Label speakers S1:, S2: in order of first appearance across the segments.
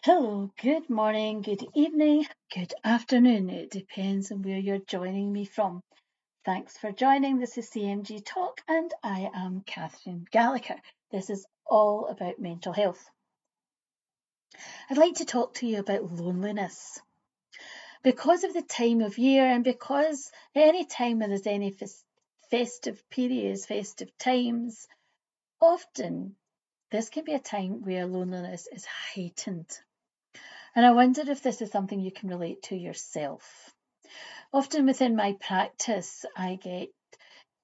S1: Hello, good morning, good evening, good afternoon. It depends on where you're joining me from. Thanks for joining. This is CMG Talk, and I am Catherine Gallagher. This is all about mental health. I'd like to talk to you about loneliness. Because of the time of year, and because any time when there's any festive periods, festive times, often this can be a time where loneliness is heightened. And I wonder if this is something you can relate to yourself. Often within my practice, I get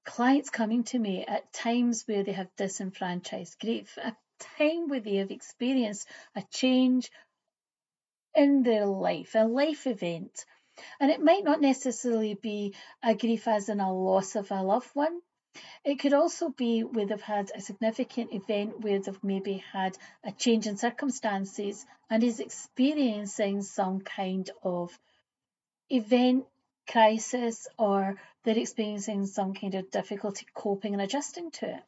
S1: clients coming to me at times where they have disenfranchised grief, a time where they have experienced a change in their life, a life event. And it might not necessarily be a grief as in a loss of a loved one. It could also be where they've had a significant event where they've maybe had a change in circumstances and is experiencing some kind of event, crisis, or they're experiencing some kind of difficulty coping and adjusting to it.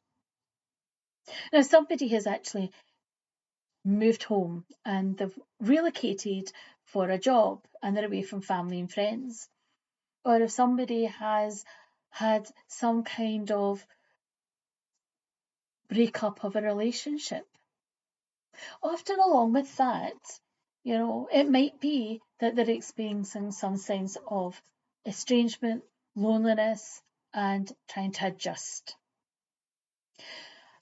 S1: Now, somebody has actually moved home and they've relocated for a job and they're away from family and friends. Or if somebody has had some kind of breakup of a relationship. Often, along with that, it might be that they're experiencing some sense of estrangement, loneliness, and trying to adjust.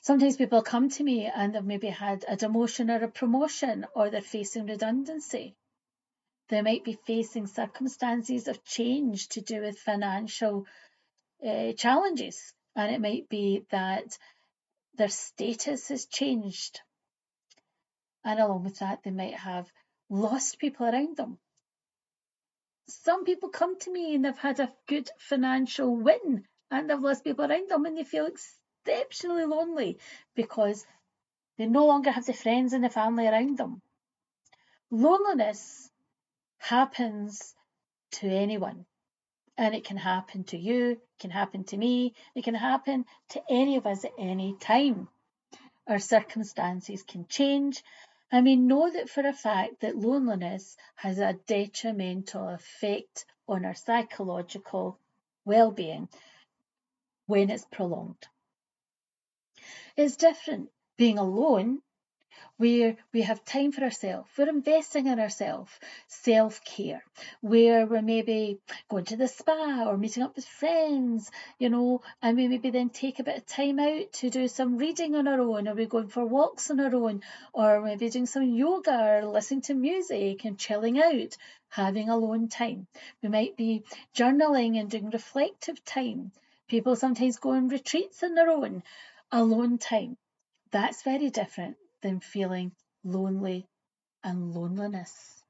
S1: Sometimes people come to me and they've maybe had a demotion or a promotion, or they're facing redundancy. They might be facing circumstances of change to do with financial challenges, and it might be that their status has changed. And along with that, they might have lost people around them. Some people come to me and they've had a good financial win and they've lost people around them and they feel exceptionally lonely because they no longer have the friends and the family around them. Loneliness happens to anyone, and it can happen to you, it can happen to me, it can happen to any of us at any time. Our circumstances can change, and we know that for a fact that loneliness has a detrimental effect on our psychological well-being when it's prolonged. It's different being alone, where we have time for ourselves, we're investing in ourselves, self-care, where we're maybe going to the spa or meeting up with friends, and we maybe then take a bit of time out to do some reading on our own, or we're going for walks on our own, or maybe doing some yoga or listening to music and chilling out, having alone time. We might be journaling and doing reflective time. People sometimes go on retreats on their own, alone time. That's very different than feeling lonely and loneliness.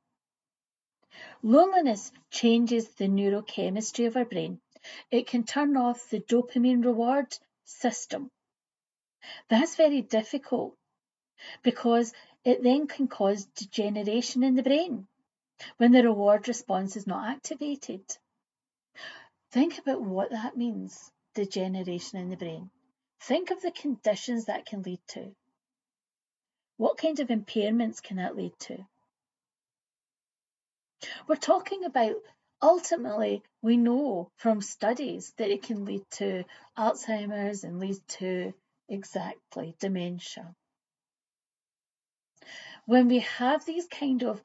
S1: Loneliness changes the neurochemistry of our brain. It can turn off the dopamine reward system. That's very difficult because it then can cause degeneration in the brain when the reward response is not activated. Think about what that means, degeneration in the brain. Think of the conditions that can lead to. What kind of impairments can that lead to? We're talking about, ultimately, we know from studies that it can lead to Alzheimer's and lead to exactly dementia. When we have these kind of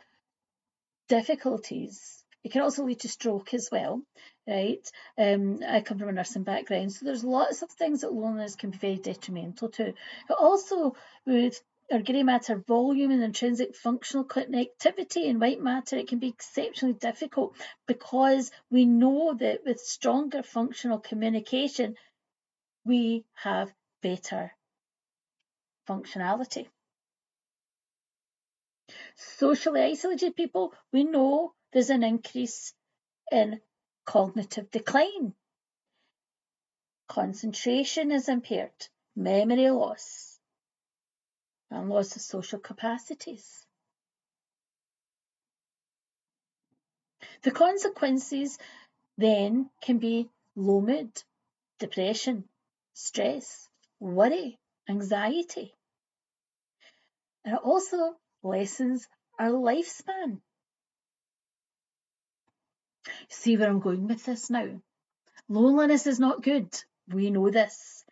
S1: difficulties, it can also lead to stroke as well, right? I come from a nursing background, so there's lots of things that loneliness can be very detrimental to. But also with our grey matter volume and intrinsic functional connectivity in white matter, it can be exceptionally difficult because we know that with stronger functional communication, we have better functionality. Socially isolated people, we know there's an increase in cognitive decline. Concentration is impaired, memory loss, and loss of social capacities. The consequences then can be low mood, depression, stress, worry, anxiety. And it also lessens our lifespan. See where I'm going with this now? Loneliness is not good. We know this.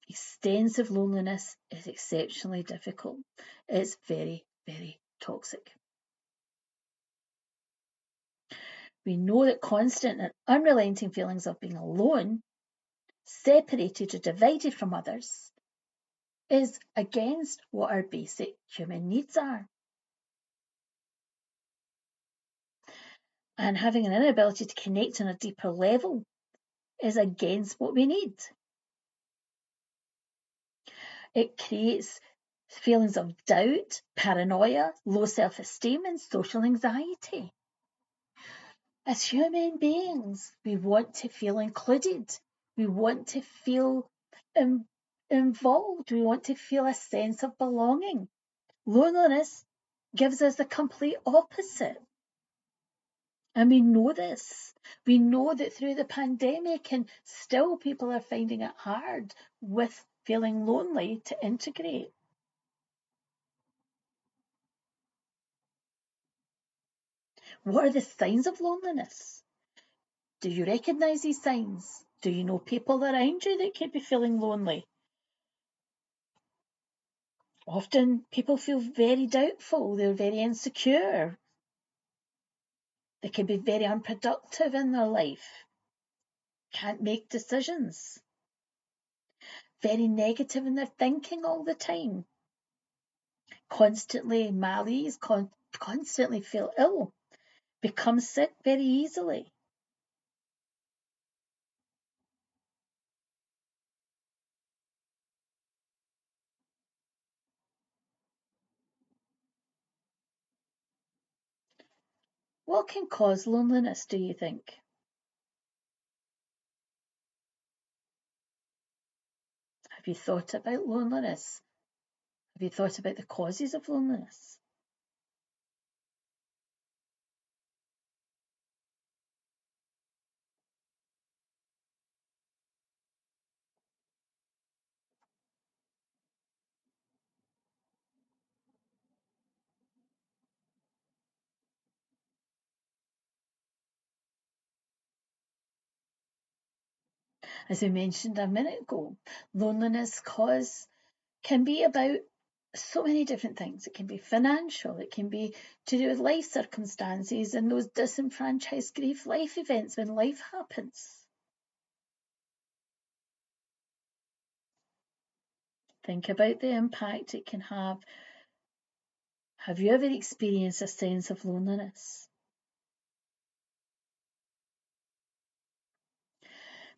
S1: Extensive loneliness is exceptionally difficult. It's very, very toxic. We know that constant and unrelenting feelings of being alone, separated or divided from others, is against what our basic human needs are. And having an inability to connect on a deeper level is against what we need. It creates feelings of doubt, paranoia, low self-esteem, and social anxiety. As human beings, we want to feel included. We want to feel involved. We want to feel a sense of belonging. Loneliness gives us the complete opposite. And we know this. We know that through the pandemic, and still people are finding it hard with feeling lonely to integrate. What are the signs of loneliness? Do you recognise these signs? Do you know people around you that could be feeling lonely? Often people feel very doubtful, they're very insecure. They can be very unproductive in their life, can't make decisions, very negative in their thinking all the time, constantly malaise, constantly feel ill, become sick very easily. What can cause loneliness, do you think? Have you thought about loneliness? Have you thought about the causes of loneliness? As we mentioned a minute ago, loneliness can be about so many different things. It can be financial, it can be to do with life circumstances and those disenfranchised grief life events when life happens. Think about the impact it can have. Have you ever experienced a sense of loneliness?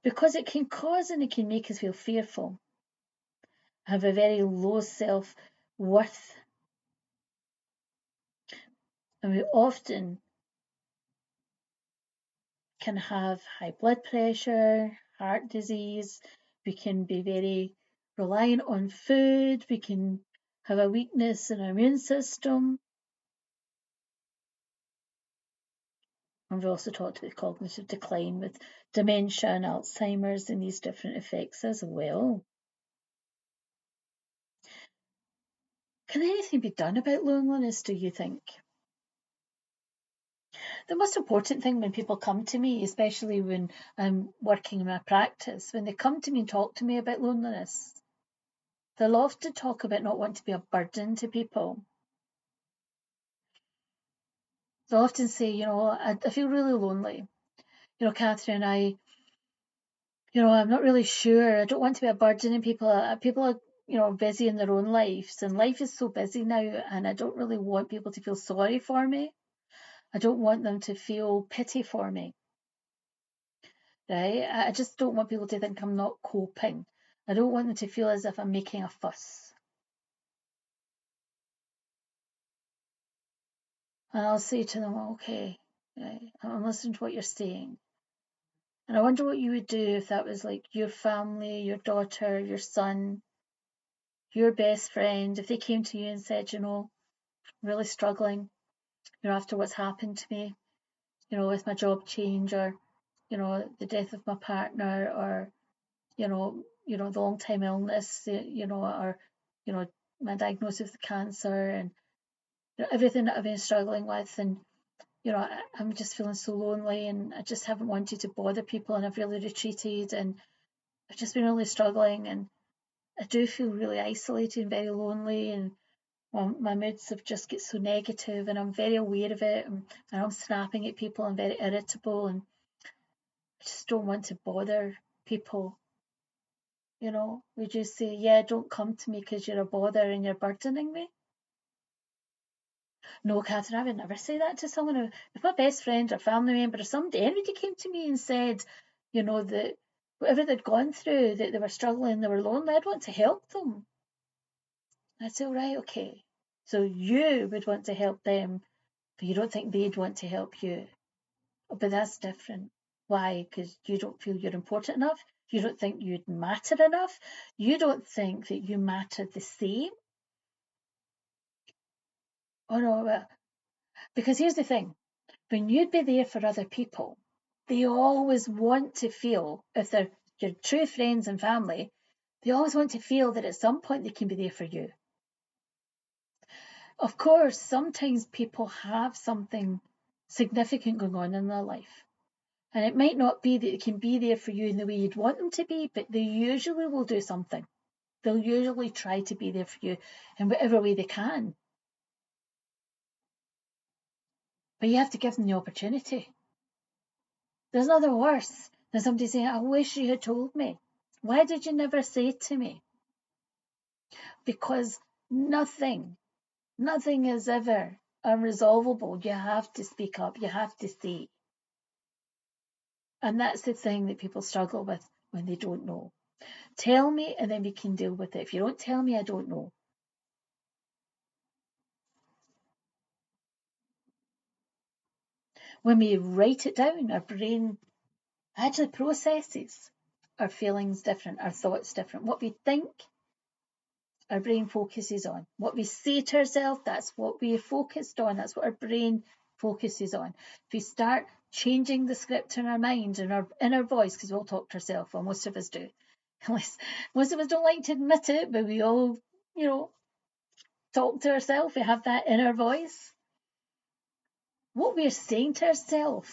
S1: Because it can cause and it can make us feel fearful, have a very low self worth, and we often can have high blood pressure, heart disease, we can be very reliant on food, we can have a weakness in our immune system. And we've also talked about cognitive decline with dementia and Alzheimer's and these different effects as well. Can anything be done about loneliness, do you think? The most important thing when people come to me, especially when I'm working in my practice, when they come to me and talk to me about loneliness, they'll often talk about not wanting to be a burden to people. They'll often say, I feel really lonely. Catherine, I'm not really sure. I don't want to be a burden, and people are, busy in their own lives, and life is so busy now, and I don't really want people to feel sorry for me. I don't want them to feel pity for me. Right? I just don't want people to think I'm not coping. I don't want them to feel as if I'm making a fuss. And I'll say to them, okay, right, I'm listening to what you're saying. And I wonder what you would do if that was like your family, your daughter, your son, your best friend, if they came to you and said, really struggling, after what's happened to me, with my job change or, the death of my partner or, the long time illness, or, my diagnosis of cancer and everything that I've been struggling with, and I'm just feeling so lonely, and I just haven't wanted to bother people, and I've really retreated, and I've just been really struggling, and I do feel really isolated and very lonely, and my moods have just get so negative, and I'm very aware of it, and I'm snapping at people, I'm very irritable, and I just don't want to bother people. Would you say, yeah, don't come to me because you're a bother and you're burdening me? No, Catherine, I would never say that to someone. If my best friend or family member or anybody came to me and said, that whatever they'd gone through, that they were struggling, they were lonely, I'd want to help them. I'd say, all right, okay. So you would want to help them, but you don't think they'd want to help you. But that's different. Why? Because you don't feel you're important enough. You don't think you'd matter enough. You don't think that you matter the same. Oh no, because here's the thing. When you'd be there for other people, they always want to feel, if they're your true friends and family, they always want to feel that at some point they can be there for you. Of course, sometimes people have something significant going on in their life. And it might not be that they can be there for you in the way you'd want them to be, but they usually will do something. They'll usually try to be there for you in whatever way they can. But you have to give them the opportunity. There's nothing worse than somebody saying, I wish you had told me. Why did you never say it to me? Because nothing is ever unresolvable. You have to speak up. You have to say. And that's the thing that people struggle with when they don't know. Tell me and then we can deal with it. If you don't tell me, I don't know. When we write it down, our brain actually processes our feelings different, our thoughts different. What we think, our brain focuses on. What we say to ourselves, that's what we're focused on. That's what our brain focuses on. If we start changing the script in our mind and our inner voice, because we all talk to ourselves, well, most of us do. Most of us don't like to admit it, but we all, talk to ourselves. We have that inner voice. What we're saying to ourselves,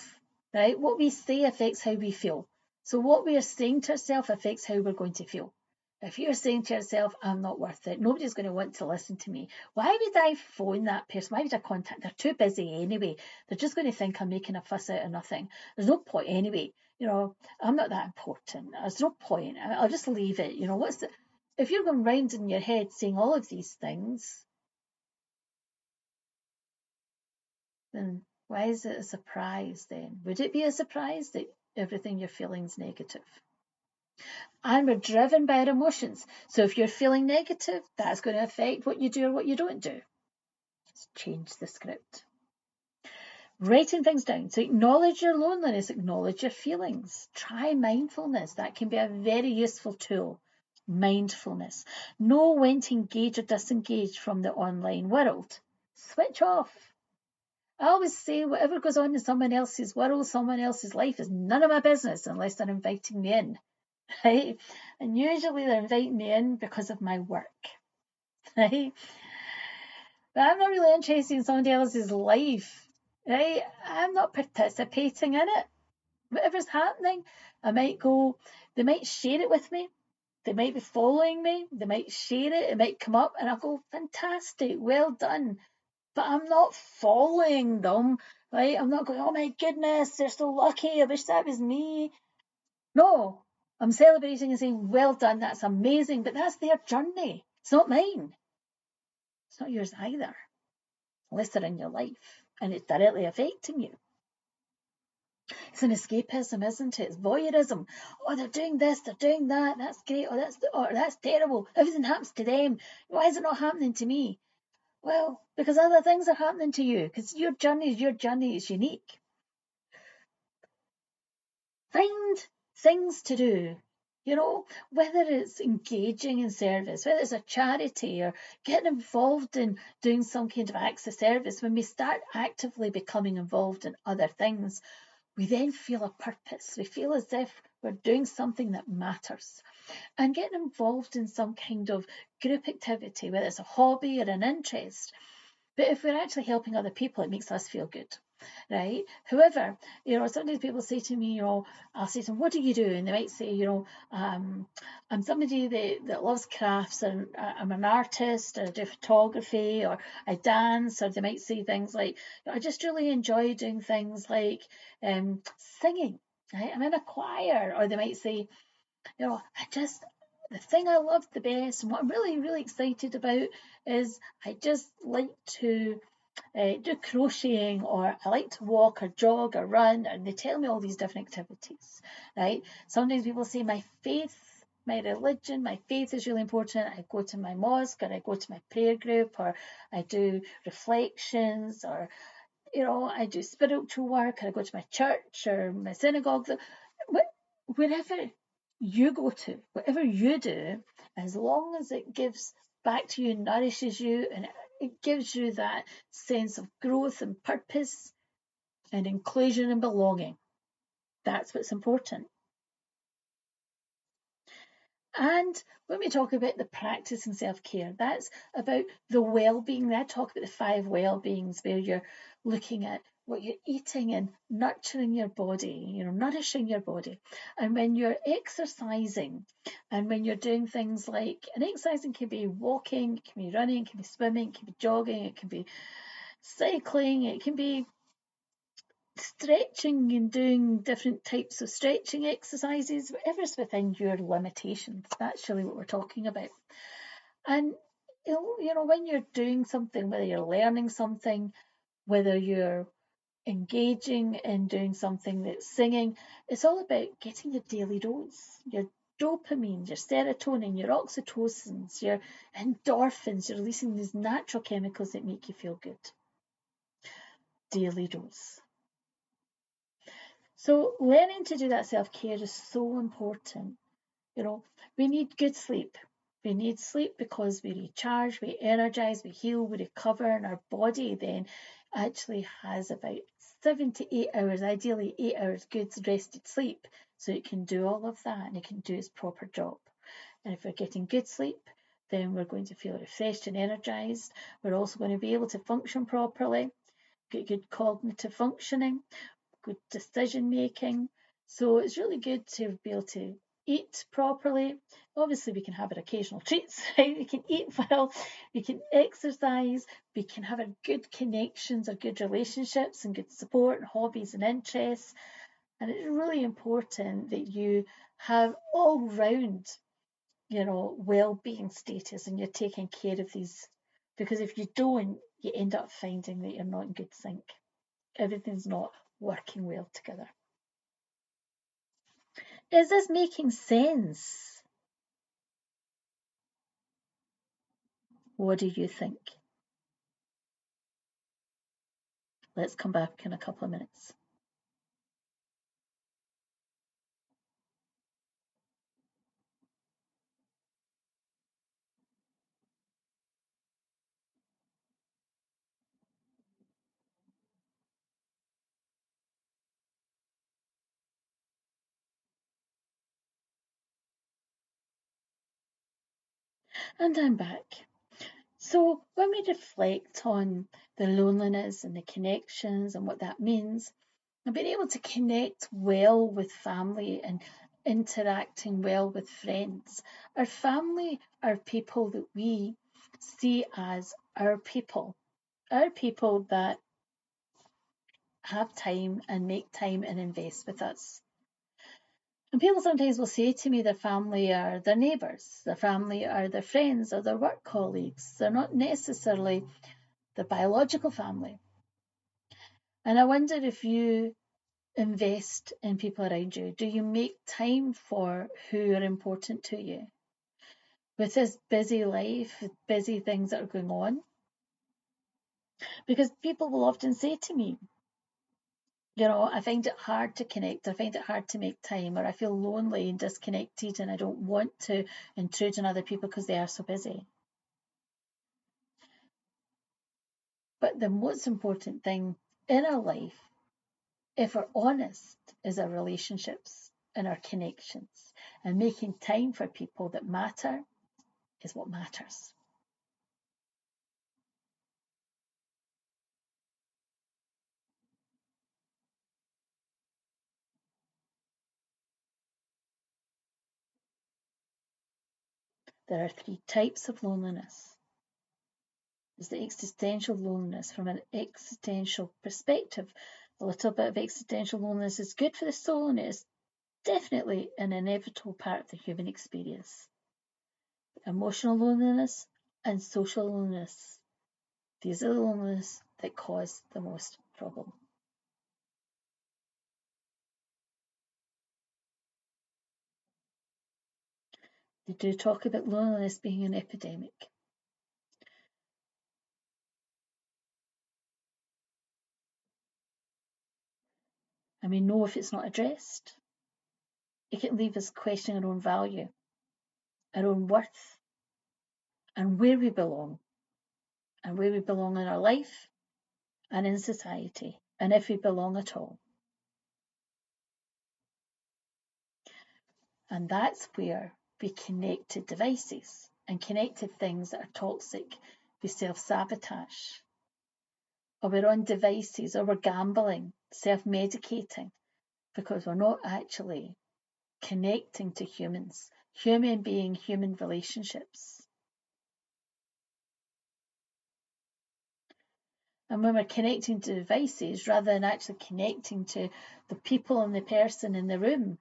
S1: right? What we say affects how we feel. So what we are saying to ourselves affects how we're going to feel. If you're saying to yourself, I'm not worth it, nobody's going to want to listen to me. Why would I phone that person? Why would I contact? They're too busy anyway. They're just going to think I'm making a fuss out of nothing. There's no point anyway. I'm not that important. There's no point. I'll just leave it. If you're going round in your head saying all of these things, then why is it a surprise then? Would it be a surprise that everything you're feeling is negative? And we're driven by our emotions. So if you're feeling negative, that's going to affect what you do or what you don't do. Let's change the script. Writing things down. So acknowledge your loneliness, acknowledge your feelings. Try mindfulness. That can be a very useful tool. Mindfulness. Know when to engage or disengage from the online world. Switch off. I always say whatever goes on in someone else's world, someone else's life is none of my business unless they're inviting me in, right? And usually they're inviting me in because of my work, right? But I'm not really interested in somebody else's life, right? I'm not participating in it. Whatever's happening, I might go, they might share it with me. They might be following me. They might share it. It might come up and I'll go, fantastic, well done. But I'm not following them, right? I'm not going, oh my goodness, they're so lucky. I wish that was me. No, I'm celebrating and saying, well done, that's amazing. But that's their journey. It's not mine. It's not yours either, unless they're in your life and it's directly affecting you. It's an escapism, isn't it? It's voyeurism. Oh, they're doing this, they're doing that. That's great. That's terrible. Everything happens to them. Why is it not happening to me? Well, because other things are happening to you, because your journey is unique. Find things to do, whether it's engaging in service, whether it's a charity or getting involved in doing some kind of acts of service. When we start actively becoming involved in other things, we then feel a purpose. We feel as if we're doing something that matters. And getting involved in some kind of group activity, whether it's a hobby or an interest, But if we're actually helping other people, it makes us feel good, right? However, sometimes people say to me, I'll say to them, what do you do? And they might say, I'm somebody that loves crafts, and I'm an artist, or I do photography, or I dance, or they might say things like, I just really enjoy doing things like singing, right? I'm in a choir. Or they might say, the thing I love the best and what I'm really, really excited about is I just like to do crocheting, or I like to walk or jog or run, and they tell me all these different activities, right? Sometimes people say my faith, my religion, my faith is really important. I go to my mosque, or I go to my prayer group, or I do reflections, or I do spiritual work, or I go to my church or my synagogue. Wherever you go to, whatever you do, as long as it gives back to you, nourishes you, and it gives you that sense of growth and purpose and inclusion and belonging, that's what's important. And when we talk about the practice and self-care, that's about the well-being. I talk about the 5 well-beings, where you're looking at what you're eating and nurturing your body, nourishing your body. And when you're exercising, and when you're doing things like, and exercising can be walking, it can be running, it can be swimming, it can be jogging, it can be cycling, it can be stretching and doing different types of stretching exercises, whatever's within your limitations. That's really what we're talking about. And when you're doing something, whether you're learning something, whether you're engaging in doing something that's singing, it's all about getting your daily dose, your dopamine, your serotonin, your oxytocins, your endorphins. You're releasing these natural chemicals that make you feel good. Daily dose. So learning to do that self-care is so important. We need good sleep. We need sleep because we recharge, we energize, we heal, we recover, and our body then actually has about 7 to 8 hours, ideally 8 hours good rested sleep, so it can do all of that and it can do its proper job. And if we're getting good sleep, then we're going to feel refreshed and energized. We're also going to be able to function properly, get good cognitive functioning, good decision making. So it's really good to be able to eat properly. Obviously, we can have our occasional treats, right? We can eat well, we can exercise, we can have our good connections, our good relationships, and good support, and hobbies and interests. And it's really important that you have all round, well-being status, and you're taking care of these. Because if you don't, you end up finding that you're not in good sync. Everything's not working well together. Is this making sense? What do you think? Let's come back in a couple of minutes. And I'm back. So when we reflect on the loneliness and the connections and what that means, and being able to connect well with family and interacting well with friends. Our family are people that we see as our people that have time and make time and invest with us. And people sometimes will say to me their family are their neighbours, their family are their friends or their work colleagues. They're not necessarily their biological family. And I wonder if you invest in people around you. Do you make time for who are important to you? With this busy life, with busy things that are going on? Because people will often say to me, I find it hard to connect, I find it hard to make time, or I feel lonely and disconnected and I don't want to intrude on other people because they are so busy. But the most important thing in our life, if we're honest, is our relationships and our connections. And making time for people that matter is what matters. There are 3 types of loneliness. There's the existential loneliness. From an existential perspective, a little bit of existential loneliness is good for the soul, and it is definitely an inevitable part of the human experience. Emotional loneliness and social loneliness. These are the loneliness that cause the most problem. They do talk about loneliness being an epidemic. And we know if it's not addressed, it can leave us questioning our own value, our own worth, and where we belong in our life and in society, and if we belong at all. And that's where we connect to devices and connect to things that are toxic. We self-sabotage, or we're on devices, or we're gambling, self-medicating, because we're not actually connecting to humans, human being, human relationships. And when we're connecting to devices rather than actually connecting to the people and the person in the room,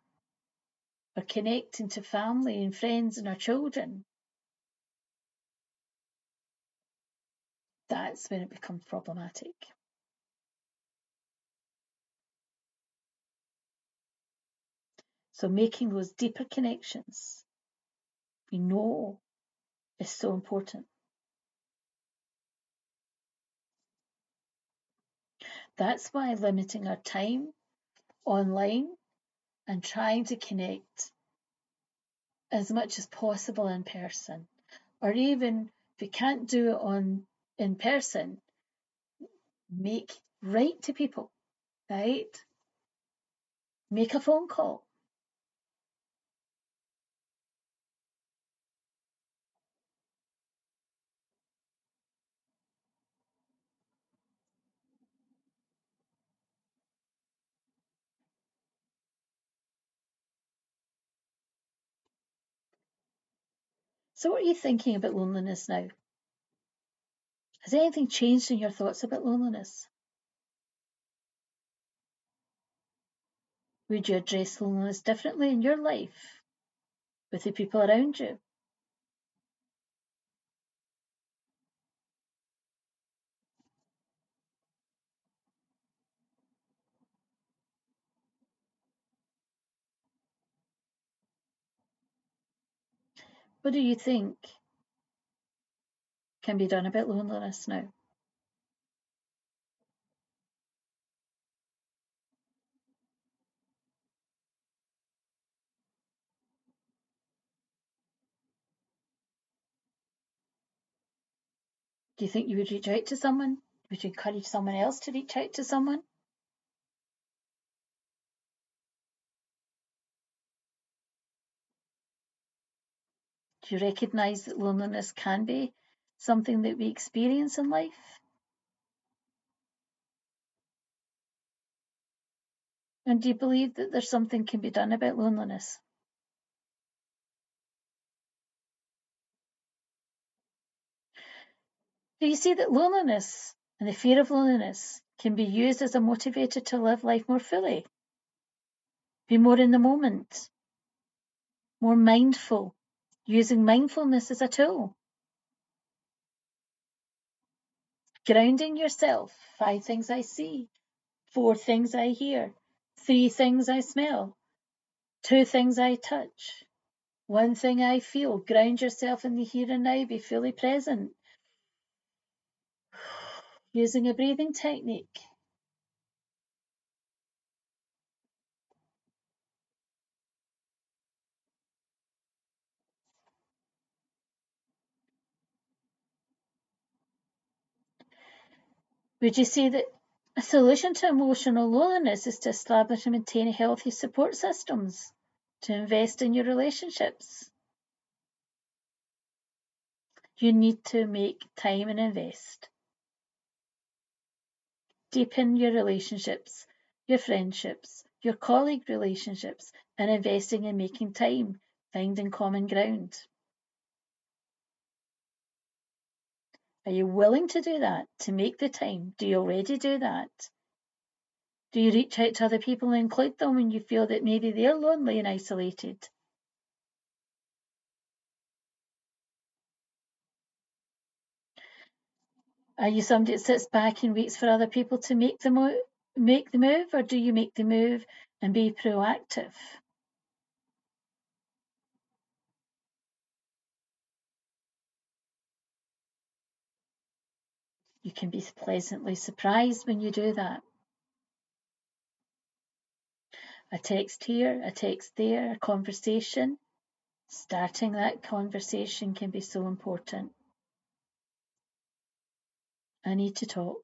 S1: we're connecting to family and friends and our children, that's when it becomes problematic. So making those deeper connections, we know, is so important. That's why limiting our time online and trying to connect as much as possible in person, or even if you can't do it in person, write to people, right? Make a phone call. So what are you thinking about loneliness now? Has anything changed in your thoughts about loneliness? Would you address loneliness differently in your life with the people around you? What do you think can be done about loneliness now? Do you think you would reach out to someone? Would you encourage someone else to reach out to someone? Do you recognise that loneliness can be something that we experience in life? And do you believe that there's something can be done about loneliness? Do you see that loneliness and the fear of loneliness can be used as a motivator to live life more fully? Be more in the moment, more mindful, using mindfulness as a tool. Grounding yourself, 5 things I see, 4 things I hear, 3 things I smell, 2 things I touch, 1 thing I feel. Ground yourself in the here and now, be fully present. Using a breathing technique. Would you say that a solution to emotional loneliness is to establish and maintain healthy support systems, to invest in your relationships? You need to make time and invest. Deepen your relationships, your friendships, your colleague relationships, and investing in making time, finding common ground. Are you willing to do that, to make the time? Do you already do that? Do you reach out to other people and include them when you feel that maybe they're lonely and isolated? Are you somebody that sits back and waits for other people to make the move, or do you make the move and be proactive? You can be pleasantly surprised when you do that. A text here, a text there, a conversation. Starting that conversation can be so important. I need to talk.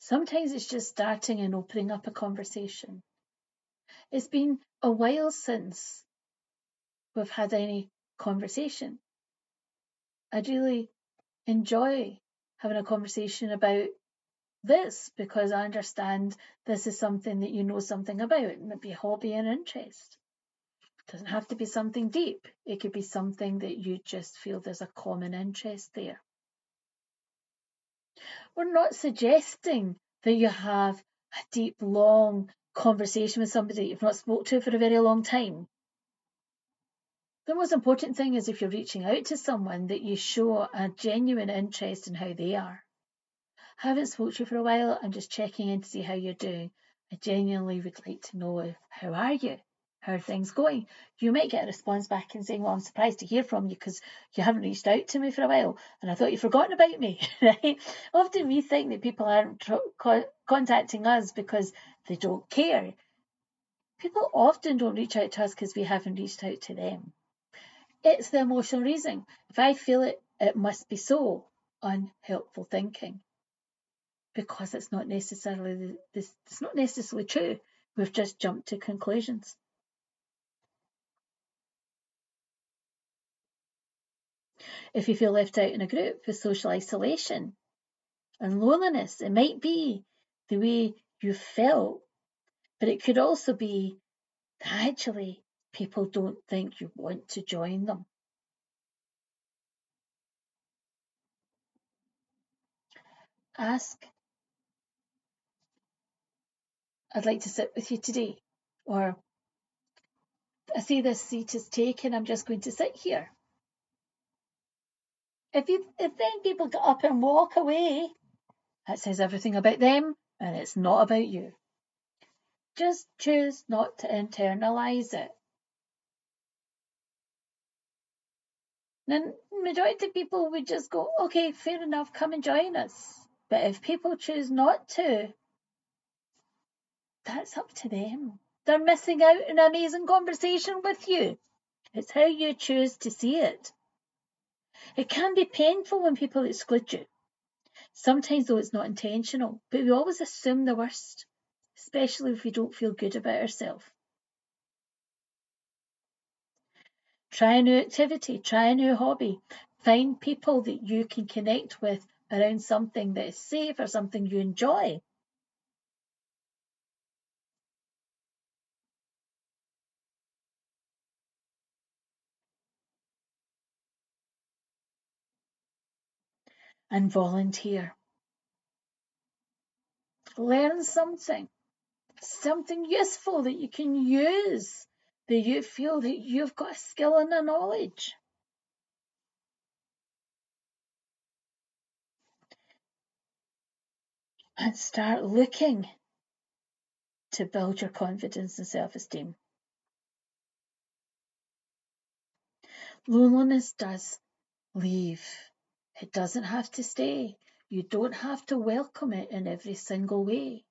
S1: Sometimes it's just starting and opening up a conversation. It's been a while since we've had any conversation. I'd really enjoy having a conversation about this because I understand this is something that you know something about. It might be a hobby and interest. It doesn't have to be something deep. It could be something that you just feel there's a common interest there. We're not suggesting that you have a deep, long conversation with somebody you've not spoke to for a very long time. The most important thing is if you're reaching out to someone that you show a genuine interest in how they are. I haven't spoken to you for a while. I'm just checking in to see how you're doing. I genuinely would like to know how are you? How are things going? You might get a response back and saying, well, I'm surprised to hear from you because you haven't reached out to me for a while and I thought you'd forgotten about me, right? Often we think that people aren't contacting us because they don't care. People often don't reach out to us because we haven't reached out to them. It's the emotional reason. If I feel it, it must be so. Unhelpful thinking. Because it's not necessarily true. We've just jumped to conclusions. If you feel left out in a group with social isolation and loneliness, it might be the way you felt, but it could also be that actually people don't think you want to join them. Ask, I'd like to sit with you today, or I see this seat is taken, I'm just going to sit here. If then people get up and walk away, that says everything about them and it's not about you. Just choose not to internalize it. Then majority of people would just go, okay, fair enough, come and join us. But if people choose not to, that's up to them. They're missing out on an amazing conversation with you. It's how you choose to see it. It can be painful when people exclude you. Sometimes, though, it's not intentional, but we always assume the worst, especially if we don't feel good about ourselves. Try a new activity, try a new hobby. Find people that you can connect with around something that is safe or something you enjoy. And volunteer. Learn something useful that you can use, that you feel that you've got a skill and a knowledge. And start looking to build your confidence and self-esteem. Loneliness does leave. It doesn't have to stay. You don't have to welcome it in every single way.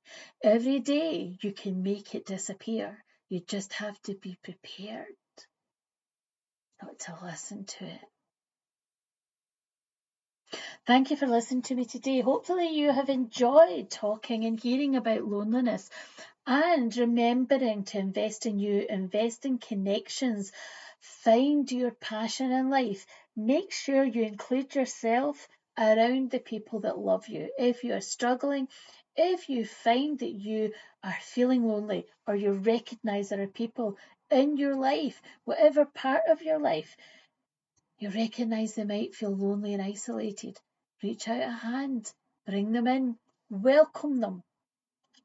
S1: Every day you can make it disappear. You just have to be prepared not to listen to it. Thank you for listening to me today. Hopefully you have enjoyed talking and hearing about loneliness and remembering to invest in you, invest in connections, find your passion in life. Make sure you include yourself around the people that love you. If you are struggling, if you find that you are feeling lonely, or you recognize there are people in your life, whatever part of your life, you recognize they might feel lonely and isolated, reach out a hand, bring them in, welcome them,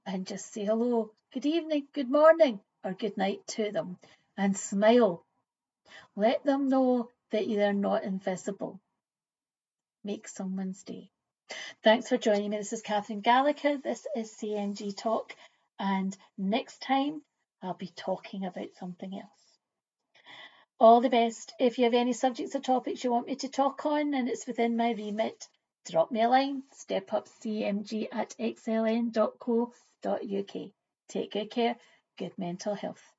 S1: and just say hello, good evening, good morning, or good night to them, and smile. Let them know that you're not invisible. Make someone's day. Thanks for joining me. This is Catherine Gallagher. This is CMG Talk. And next time, I'll be talking about something else. All the best. If you have any subjects or topics you want me to talk on and it's within my remit, drop me a line, stepupcmg@xln.co.uk. Take good care. Good mental health.